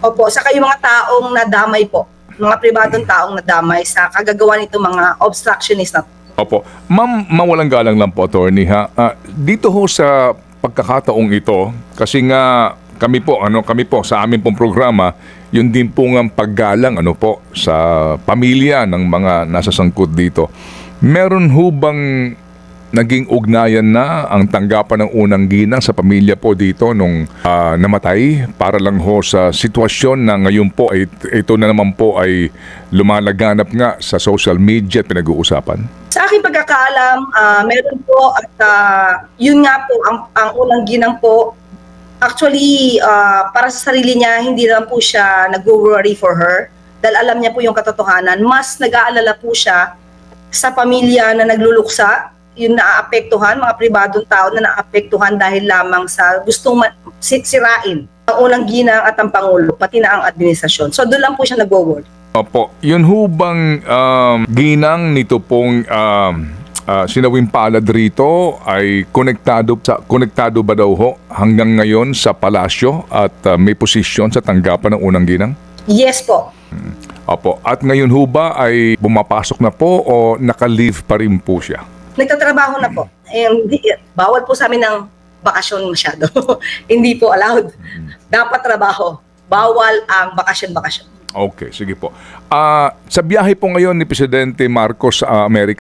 Opo, saka yung mga taong nadamay po, mga pribadong taong nadamay sa kagagawa nito mga obstructionist na. Opo. Ma'am, mawalang galang lang po, attorney ha. Dito ho sa pagkakataong ito, kasi nga kami po sa amin pong programa, yun din po ng paggalang sa pamilya ng mga nasa sangkot dito. Meron ho bang naging ugnayan na ang tanggapan ng unang ginang sa pamilya po dito nung namatay para lang ho sa sitwasyon na ngayon po ay ito na naman po ay lumalaganap nga sa social media at pinag-uusapan? Sa aking pagkakaalam, meron po at yun nga po, ang unang ginang po, actually, para sa sarili niya, hindi lang po siya nag-worry for her dahil alam niya po yung katotohanan. Mas nag-aalala po siya sa pamilya na nagluluksa, yung naaapektuhan, mga pribadong tao na naaapektuhan dahil lamang sa gustong sirain ang unang ginang at ang Pangulo, pati na ang administrasyon. So doon lang po siya nag-worry. Opo, yun ho bang ginang nito pong sinawing palad rito ay konektado ba daw ho hanggang ngayon sa palasyo at may posisyon sa tanggapan ng unang ginang? Yes po. Opo, at ngayon ho ba ay bumapasok na po o naka-leave pa rin po siya? Nagtatrabaho na po. Bawal po sa amin ng bakasyon masyado. Hindi po allowed. Dapat trabaho. Bawal ang bakasyon-bakasyon. Okay, sige po. Sa biyahe po ngayon ni Presidente Marcos sa Amerika,